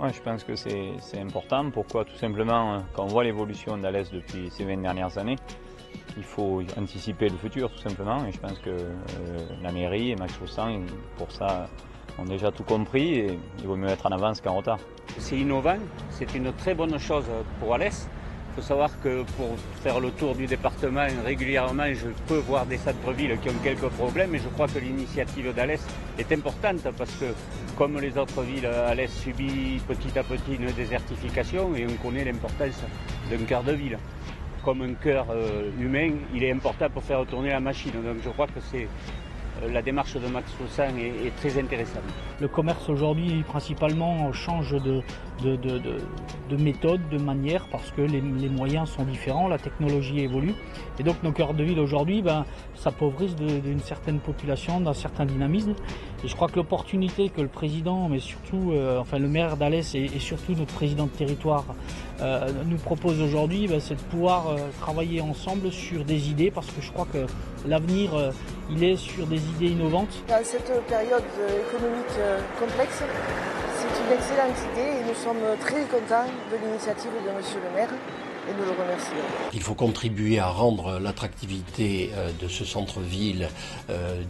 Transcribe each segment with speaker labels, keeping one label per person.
Speaker 1: Ouais, je pense que c'est important. Pourquoi? Tout simplement, quand on voit l'évolution d'Alès depuis ces 20 dernières années, il faut anticiper le futur tout simplement. Et je pense que la mairie et Max Chaussin, pour ça, ont déjà tout compris et il vaut mieux être en avance qu'en retard.
Speaker 2: C'est innovant, c'est une très bonne chose pour Alès. Il faut savoir que pour faire le tour du département régulièrement, je peux voir des centres-villes qui ont quelques problèmes et je crois que l'initiative d'Alès est importante parce que comme les autres villes, Alès subit petit à petit une désertification et on connaît l'importance d'un cœur de ville. Comme un cœur humain, il est important pour faire tourner la machine. Donc je crois que la démarche de Max Chaussin est très intéressante.
Speaker 3: Le commerce aujourd'hui principalement change de méthode, de manière, parce que les moyens sont différents, la technologie évolue. Et donc nos cœurs de ville aujourd'hui s'appauvrissent d'une certaine population, d'un certain dynamisme. Et je crois que l'opportunité que le président, mais surtout le maire d'Alès et surtout notre président de territoire nous propose aujourd'hui, c'est de pouvoir travailler ensemble sur des idées, parce que je crois que l'avenir il est sur des idées innovantes.
Speaker 4: Dans cette période économique complexe, c'est une excellente idée et nous sommes très contents de l'initiative de Monsieur le maire et nous le remercions.
Speaker 5: Il faut contribuer à rendre l'attractivité de ce centre-ville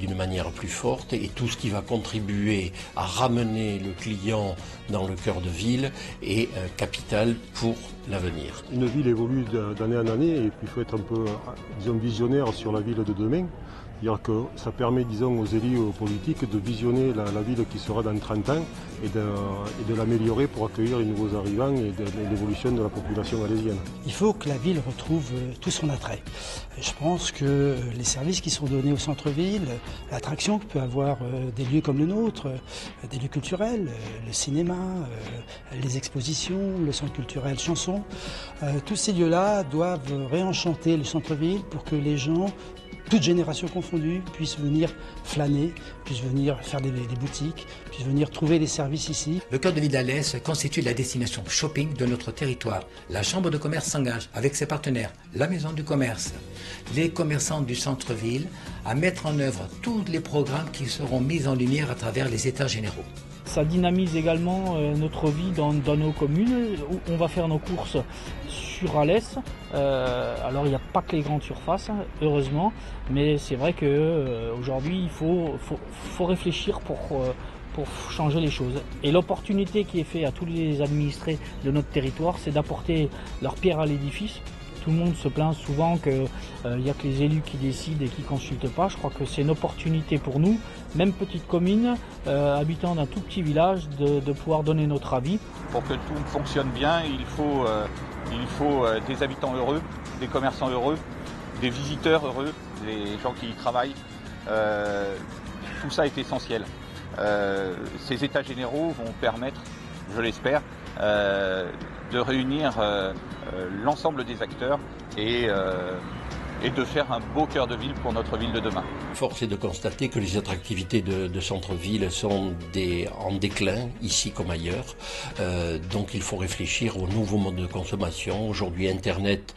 Speaker 5: d'une manière plus forte et tout ce qui va contribuer à ramener le client dans le cœur de ville est capital pour l'avenir.
Speaker 6: Une ville évolue d'année en année et puis il faut être un peu visionnaire sur la ville de demain. C'est-à-dire que ça permet, aux élus politiques de visionner la ville qui sera dans 30 ans et de l'améliorer pour accueillir les nouveaux arrivants et de l'évolution de la population alésienne.
Speaker 7: Il faut que la ville retrouve tout son attrait. Je pense que les services qui sont donnés au centre-ville, l'attraction que peut avoir des lieux comme le nôtre, des lieux culturels, le cinéma, les expositions, le centre culturel Chanson, tous ces lieux-là doivent réenchanter le centre-ville pour que les gens, toutes générations confondues, puissent venir flâner, puissent venir faire des boutiques, puissent venir trouver des services ici.
Speaker 8: Le cœur de ville d'Alès constitue la destination shopping de notre territoire. La Chambre de commerce s'engage avec ses partenaires, la Maison du commerce, les commerçants du centre-ville, à mettre en œuvre tous les programmes qui seront mis en lumière à travers les états généraux.
Speaker 3: Ça dynamise également notre vie dans nos communes, où on va faire nos courses sur Alès. Alors il n'y a pas que les grandes surfaces, heureusement, mais c'est vrai qu'aujourd'hui il faut réfléchir pour changer les choses. Et l'opportunité qui est faite à tous les administrés de notre territoire, c'est d'apporter leur pierre à l'édifice. Tout le monde se plaint souvent qu'il n'y a que les élus qui décident et qui ne consultent pas. Je crois que c'est une opportunité pour nous, même petite commune, habitant d'un tout petit village, de pouvoir donner notre avis.
Speaker 9: Pour que tout fonctionne bien, il faut des habitants heureux, des commerçants heureux, des visiteurs heureux, des gens qui y travaillent. Tout ça est essentiel. Ces états généraux vont permettre, je l'espère, de réunir l'ensemble des acteurs et de faire un beau cœur de ville pour notre ville de demain.
Speaker 5: Force est de constater que les attractivités de centre-ville sont en déclin, ici comme ailleurs. Donc il faut réfléchir aux nouveaux modes de consommation. Aujourd'hui, Internet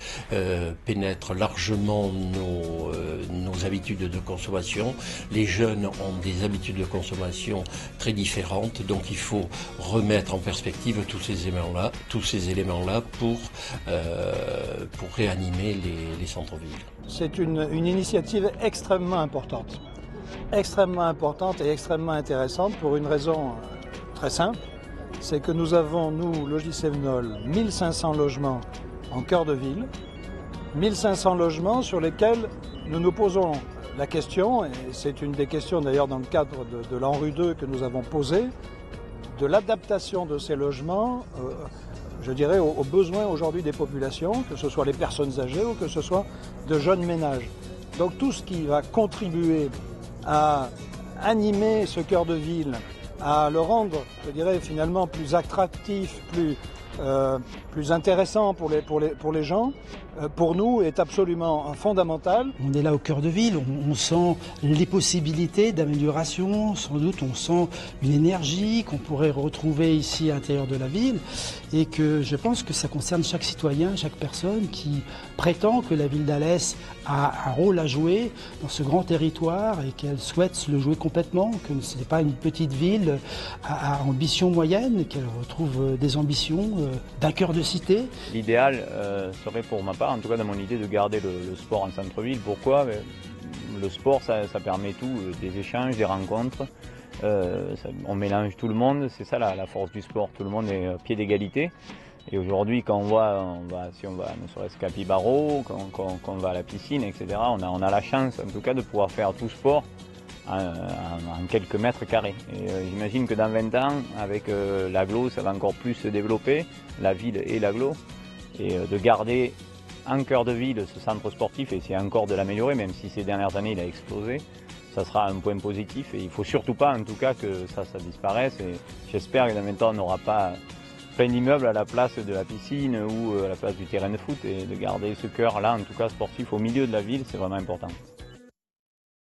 Speaker 5: pénètre largement nos habitudes de consommation. Les jeunes ont des habitudes de consommation très différentes. Donc il faut remettre en perspective tous ces éléments-là pour réanimer les centres-villes.
Speaker 10: C'est une initiative extrêmement importante et extrêmement intéressante pour une raison très simple, c'est que nous avons, nous, Logis Sévenol, 1500 logements en cœur de ville, 1500 logements sur lesquels nous nous posons la question, et c'est une des questions d'ailleurs dans le cadre de l'ANRU 2 que nous avons posé, de l'adaptation de ces logements je dirais, aux besoins aujourd'hui des populations, que ce soit les personnes âgées ou que ce soit de jeunes ménages. Donc tout ce qui va contribuer à animer ce cœur de ville, à le rendre, je dirais, finalement plus attractif, plus intéressant pour les gens, pour nous est absolument fondamental.
Speaker 7: On est là au cœur de ville, on sent les possibilités d'amélioration, sans doute on sent une énergie qu'on pourrait retrouver ici à l'intérieur de la ville et que je pense que ça concerne chaque citoyen, chaque personne qui prétend que la ville d'Alès a un rôle à jouer dans ce grand territoire et qu'elle souhaite le jouer complètement, que ce n'est pas une petite ville ville à ambition moyenne, qu'elle retrouve des ambitions d'un cœur de cité.
Speaker 1: L'idéal serait pour ma part, en tout cas dans mon idée, de garder le sport en centre-ville. Pourquoi? Le sport, ça permet tout, des échanges, des rencontres. On mélange tout le monde, c'est ça la force du sport. Tout le monde est à pied d'égalité. Et aujourd'hui, quand si on va ne serait-ce qu'à Pibaro, quand on va à la piscine, etc., on a la chance, en tout cas, de pouvoir faire tout sport en quelques mètres carrés. Et j'imagine que dans 20 ans, avec l'agglo, ça va encore plus se développer, la ville et l'agglo, et de garder en cœur de ville ce centre sportif, et c'est encore de l'améliorer, même si ces dernières années il a explosé, ça sera un point positif, et il ne faut surtout pas, en tout cas, que ça disparaisse, et j'espère que dans 20 ans, on n'aura pas plein d'immeubles à la place de la piscine ou à la place du terrain de foot, et de garder ce cœur-là, en tout cas sportif, au milieu de la ville, c'est vraiment important.